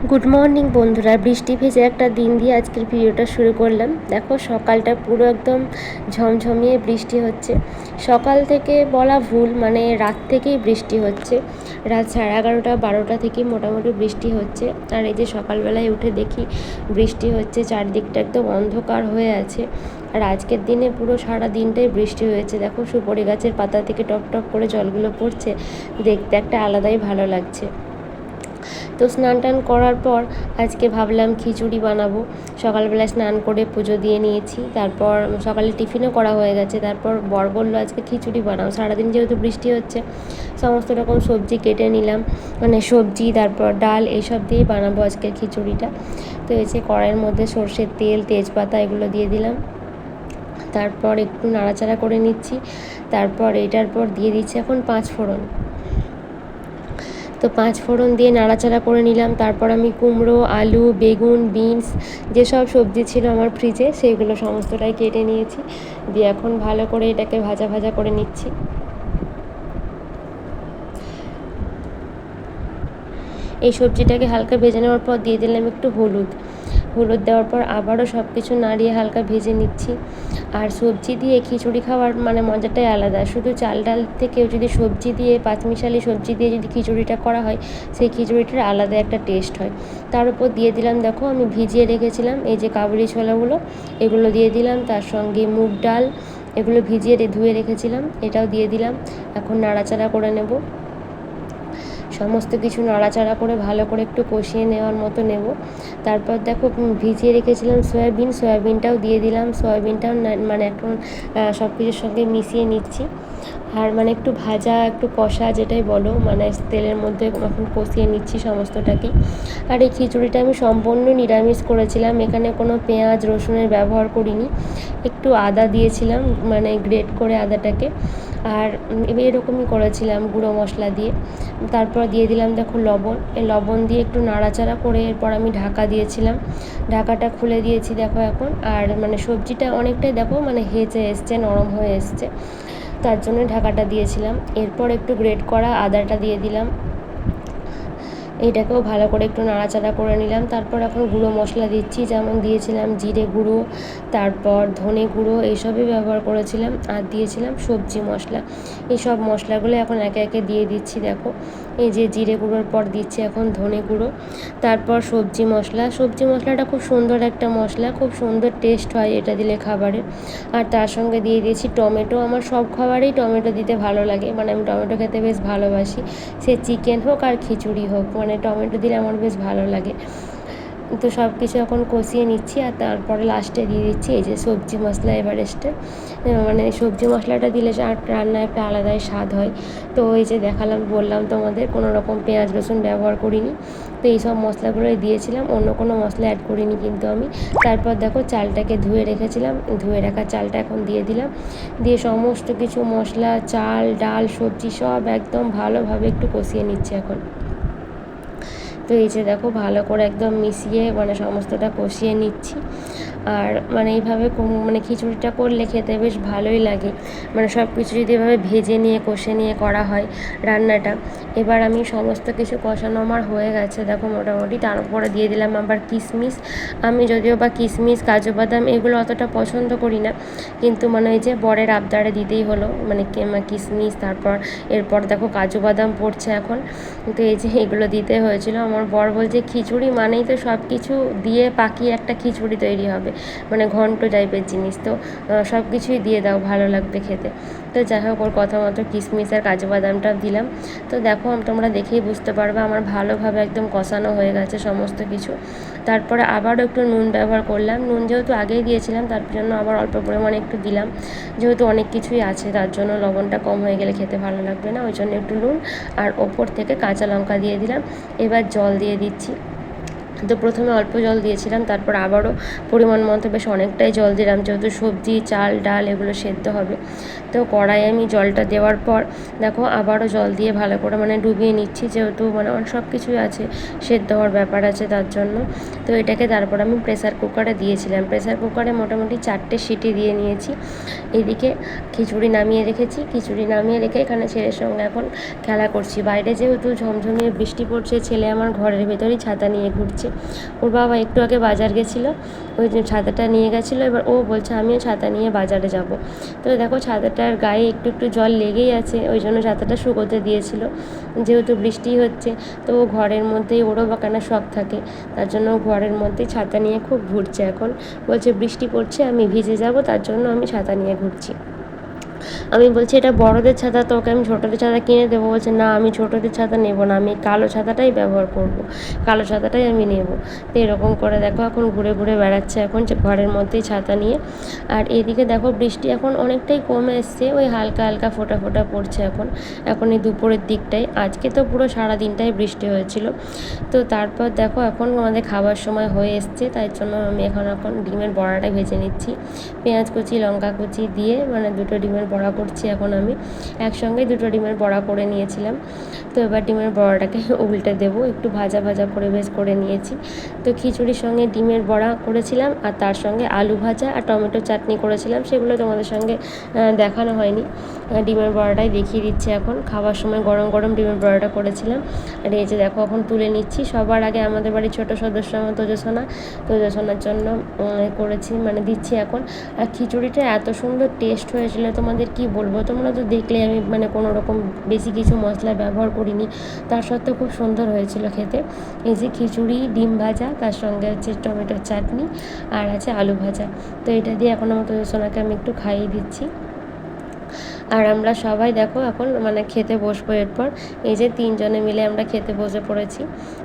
Good morning বন্ধুরা। বৃষ্টি ভেজে একটা দিন দিয়ে আজকের ভিডিওটা শুরু করলাম। দেখো সকালটা পুরো একদম ঝমঝমিয়ে বৃষ্টি হচ্ছে। সকাল থেকে বলা ভুল, মানে রাত থেকেই বৃষ্টি হচ্ছে। রাত 11:30-12টা থেকেই মোটামুটি বৃষ্টি হচ্ছে। আর এই যে সকালবেলায় উঠে দেখি বৃষ্টি হচ্ছে, চারদিকটা একদম অন্ধকার হয়ে আছে। আর আজকের দিনে পুরো সারা দিনটাই বৃষ্টি হয়েছে। দেখো সুপারি গাছের পাতা থেকে টপ টপ করে জলগুলো পড়ছে, দেখতে একটা আলাদাই ভালো লাগছে। তো স্নান টান করার পর আজকে ভাবলাম খিচুড়ি বানাবো। সকালবেলা স্নান করে পুজো দিয়ে নিয়েছি, তারপর সকালে টিফিনও করা হয়ে গেছে। তারপর বর বললো আজকে খিচুড়ি বানাও, সারাদিন যেহেতু বৃষ্টি হচ্ছে সমস্ত রকম সবজি কেটে নিলাম, মানে সবজি তারপর ডাল এইসব দিয়েই বানাবো আজকের খিচুড়িটা। তো এই যে কড়াইয়ের মধ্যে সর্ষের তেল, তেজপাতা এগুলো দিয়ে দিলাম, তারপর একটু নাড়াচাড়া করে নিচ্ছি। তারপর এটার পর দিয়ে দিচ্ছি এখন 5 ফোড়ন। তো 5 ফোড়ন দিয়ে নাড়াচাড়া করে নিলাম। তারপর আমি কুমড়ো, আলু, বেগুন, বিনস যেসব সবজি ছিল আমার ফ্রিজে সেইগুলো সমস্তটাই কেটে নিয়েছি, দিয়ে এখন ভালো করে এটাকে ভাজা ভাজা করে নিচ্ছি। এই সবজিটাকে হালকা ভেজে নেওয়ার পর দিয়ে দিলাম একটু হলুদ দেওয়ার পর আবারও সব কিছু নাড়িয়ে হালকা ভেজে নিচ্ছি। আর সবজি দিয়ে খিচুড়ি খাওয়ার মানে মজাটাই আলাদা। শুধু চাল ডাল থেকেও যদি সবজি দিয়ে, পাঁচমিশালি সবজি দিয়ে যদি খিচুড়িটা করা হয়, সেই খিচুড়িটার আলাদা একটা টেস্ট হয়। তার উপর দিয়ে দিলাম, দেখো আমি ভিজিয়ে রেখেছিলাম এই যে কাবুলি ছোলাগুলো, এগুলো দিয়ে দিলাম। তার সঙ্গে মুগ ডাল, এগুলো ভিজিয়ে ধুয়ে রেখেছিলাম, এটাও দিয়ে দিলাম। এখন নাড়াচাড়া করে নেব, সমস্ত কিছু নাড়াচাড়া করে ভালো করে একটু কষিয়ে নেওয়ার মতো নেব। তারপর দেখো ভিজিয়ে রেখেছিলাম সয়াবিনটাও দিয়ে দিলাম। সয়াবিনটাও মানে এখন সব কিছুর সঙ্গে মিশিয়ে নিচ্ছি। আর মানে একটু ভাজা, একটু কষা যেটাই বলো, মানে তেলের মধ্যে এখন কষিয়ে নিচ্ছি সমস্তটাকেই। আর এই খিচুড়িটা আমি সম্পূর্ণ নিরামিষ করেছিলাম, এখানে কোনো পেঁয়াজ রসুনের ব্যবহার করিনি। একটু আদা দিয়েছিলাম, মানে গ্রেট করে আদাটাকে। আর এরকমই করেছিলাম গুঁড়ো মশলা দিয়ে। তারপর দিয়ে দিলাম দেখো লবণ। এই লবণ দিয়ে একটু নাড়াচাড়া করে এরপর আমি ঢাকা দিয়েছিলাম, ঢাকাটা খুলে দিয়েছি দেখো এখন। আর মানে সবজিটা অনেকটাই দেখো মানে হেজে এসছে, নরম হয়ে এসছে, তার জন্য ঢাকাটা দিয়েছিলাম। এরপর একটু গ্রেট করা আদাটা দিয়ে দিলাম, এটাকেও ভালো করে একটু নাড়াচাড়া করে নিলাম। তারপর এখন গুঁড়ো মশলা দিচ্ছি, যেমন দিয়েছিলাম জিরে গুঁড়ো, তারপর ধনে গুঁড়ো এইসবই ব্যবহার করেছিলাম। আর দিয়েছিলাম সবজি মশলা। এই সব মশলাগুলো এখন একে একে দিয়ে দিচ্ছি। দেখো এই যে জিরে গুঁড়োর পর দিচ্ছি এখন ধনে গুঁড়ো, তারপর সবজি মশলাটা খুব সুন্দর একটা মশলা, খুব সুন্দর টেস্ট হয় এটা দিলে খাবারে। আর তার সঙ্গে দিয়ে দিয়েছি টমেটো। আমার সব খাবারেই টমেটো দিতে ভালো লাগে, মানে আমি টমেটো খেতে বেশ ভালোবাসি, সে চিকেন হোক আর খিচুড়ি হোক, মানে টমেটো দিলে আমার বেশ ভালো লাগে। তো সব কিছু এখন কষিয়ে নিচ্ছি। আর তারপরে লাস্টে দিয়ে দিচ্ছি এই যে সবজি মশলা এভারেস্টে, মানে সবজি মশলাটা দিলে রান্না একটা আলাদাই স্বাদ হয়। তো এই যে দেখালাম, বললাম তোমাদের কোনো রকম পেঁয়াজ রসুন ব্যবহার করিনি। তো এই সব মশলাগুলোই দিয়েছিলাম, অন্য কোনো মশলা অ্যাড করিনি কিন্তু আমি। তারপর দেখো চালটাকে ধুয়ে রেখেছিলাম, ধুয়ে রাখা চালটা এখন দিয়ে দিলাম, দিয়ে সমস্ত কিছু মশলা, চাল ডাল সবজি সব একদম ভালোভাবে একটু কষিয়ে নিচ্ছি এখন। তো এই যে দেখো ভালো করে একদম মিশিয়ে মানে সমস্তটা কষিয়ে নিচ্ছি। আর মানে এইভাবে মানে খিচুড়িটা করলে খেতে বেশ ভালোই লাগে, মানে সব কিছু যদি এভাবে ভেজে নিয়ে কষে নিয়ে করা হয় রান্নাটা। এবার আমি সমস্ত কিছু কষানো আমার হয়ে গেছে দেখো মোটামুটি। তার উপরে দিয়ে দিলাম আবার কিশমিশ। আমি যদিও বা কিশমিশ কাজু বাদাম এগুলো অতটা পছন্দ করি না, কিন্তু মানে ওই যে বরের আবদারে দিতেই হলো, মানে কিশমিশ, তারপর এরপর দেখো কাজু বাদাম পড়ছে এখন। তো এই যে এগুলো দিতে হয়েছিল। আমার বর বলছে খিচুড়ি মানেই তো সব কিছু দিয়ে পাকিয়ে একটা খিচুড়ি তৈরি হবে, মানে ঘন্ট টাইপের জিনিস, তো সব কিছুই দিয়ে দাও, ভালো লাগবে খেতে। তো যাই হোক, ওর কথা মতো কিশমিশ আর কাজু বাদামটা দিলাম। তো দেখো তোমরা দেখেই বুঝতে পারবে আমার ভালোভাবে একদম কষানো হয়ে গেছে সমস্ত কিছু। তারপরে আবারও একটু নুন ব্যবহার করলাম, নুন যেহেতু আগেই দিয়েছিলাম তার জন্য আবার অল্প পরিমাণে একটু দিলাম, যেহেতু অনেক কিছুই আছে তার জন্য লবণটা কম হয়ে গেলে খেতে ভালো লাগবে না, ওই জন্য একটু নুন। আর ওপর থেকে কাঁচা লঙ্কা দিয়ে দিলাম। এবার জল দিয়ে দিচ্ছি। তো প্রথমে অল্প জল দিয়েছিলাম, তারপর আবারও পরিমাণ মতো বেশ অনেকটাই জল দিলাম, যেহেতু সবজি চাল ডাল এগুলো সেদ্ধ হবে। তো কড়াইয়ে আমি জলটা দেওয়ার পর দেখো আবারও জল দিয়ে ভালো করে ডুবিয়ে নিচ্ছি, যেহেতু সব কিছুই আছে, সেদ্ধ হওয়ার ব্যাপার আছে তার জন্য। তো এটাকে তারপর আমি প্রেসার কুকারে দিয়েছিলাম। প্রেসার কুকারে মোটামুটি 4টে সিটি দিয়ে নিয়েছি। এদিকে খিচুড়ি নামিয়ে রেখেছি, খিচুড়ি নামিয়ে রেখে এখানে ছেলের সঙ্গে এখন খেলা করছি। বাইরে যেহেতু ঝমঝমিয়ে বৃষ্টি পড়ছে, ছেলে আমার ঘরের ভেতরেই ছাতা নিয়ে ঘুরছে। ওর বাবা একটু আগে বাজার গেছিলো, ওই যে ছাতাটা নিয়ে গেছিলো, এবার ও বলছে আমিও ছাতা নিয়ে বাজারে যাব। তো দেখো ছাতাটার গায়ে একটু একটু জল লেগেই আছে, ওই জন্য ছাতাটা শুকোতে দিয়েছিল। যেহেতু বৃষ্টি হচ্ছে, তো ও ঘরের মধ্যেই, ওরও বাঁকানো শখ থাকে, তার জন্য ঘরের মধ্যেই ছাতা নিয়ে খুব ঘুরছে। এখন বলছে বৃষ্টি পড়ছে, আমি ভিজে যাব, তার জন্য আমি ছাতা নিয়ে ঘুরছি। আমি বলছি এটা বড়দের ছাতা, তো ওকে আমি ছোটোদের ছাতা কিনে দেবো। বলছে না, আমি ছোটোদের ছাতা নেব না, আমি কালো ছাতাটাই ব্যবহার করব, কালো ছাতাটাই আমি নেব। তো এরকম করে দেখো এখন ঘুরে ঘুরে বেড়াচ্ছে এখন ঘরের মধ্যেই ছাতা নিয়ে। আর এদিকে দেখো বৃষ্টি এখন অনেকটাই কমে এসছে, ওই হালকা হালকা ফোঁটা ফোঁটা পড়ছে এখন এই দুপুরের দিকটায়। আজকে তো পুরো সারা দিনটাই বৃষ্টি হয়েছিল। তো তারপর দেখো এখন আমাদের খাবার সময় হয়ে এসছে, তাই জন্য আমি এখন ডিমের বড়াটা ভেজে নিচ্ছি। পেঁয়াজ কুচি লঙ্কা কুচি দিয়ে দুটো ডিমের বড়া করছি এখন আমি। একসঙ্গে দুটো ডিমের বড়া করে নিয়েছিলাম। তো এবার ডিমের বড়াটাকে উল্টে দেবো, একটু ভাজা ভাজা করে বেশ করে নিয়েছি। তো খিচুড়ির সঙ্গে ডিমের বড়া করেছিলাম, আর তার সঙ্গে আলু ভাজা আর টমেটো চাটনি করেছিলাম, সেগুলো তোমাদের সঙ্গে দেখানো হয়নি। ডিমের বড়াটাই দেখিয়ে দিচ্ছি এখন। খাবার সময় গরম গরম ডিমের বড়াটা করেছিলাম। আর এই যে দেখো এখন তুলে নিচ্ছি। সবার আগে আমাদের বাড়ির ছোটো সদস্য আমার তোজসোনার জন্য করেছি, দিচ্ছি এখন। আর খিচুড়িটা এত সুন্দর টেস্ট হয়েছিল, তোমাদের কি বলবো, তোমরা তো দেখলে আমি কোনো রকম বেশি কিছু মশলা ব্যবহার করিনি, তার সত্ত্বেও খুব সুন্দর হয়েছিল খেতে। এই যে খিচুড়ি, ডিম ভাজা, তার সঙ্গে হচ্ছে টমেটোর চাটনি, আর আছে আলু ভাজা। তো এটা দিয়ে এখন আমার তোজসোনাকে আমি একটু খাইয়ে দিচ্ছি। আর আমরা সবাই দেখো এখন খেতে বসবো এরপর। এই যে 3জনে মিলে আমরা খেতে বসে পড়েছি,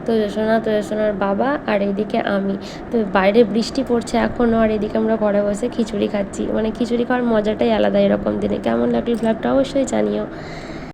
তোজসোনার বাবা আর এদিকে আমি। তো বাইরে বৃষ্টি পড়ছে এখনও, আর এদিকে আমরা ঘরে বসে খিচুড়ি খাচ্ছি। খিচুড়ি খাওয়ার মজাটাই আলাদা এরকম দিনে। কেমন লাগলো ব্লগটা অবশ্যই জানিও।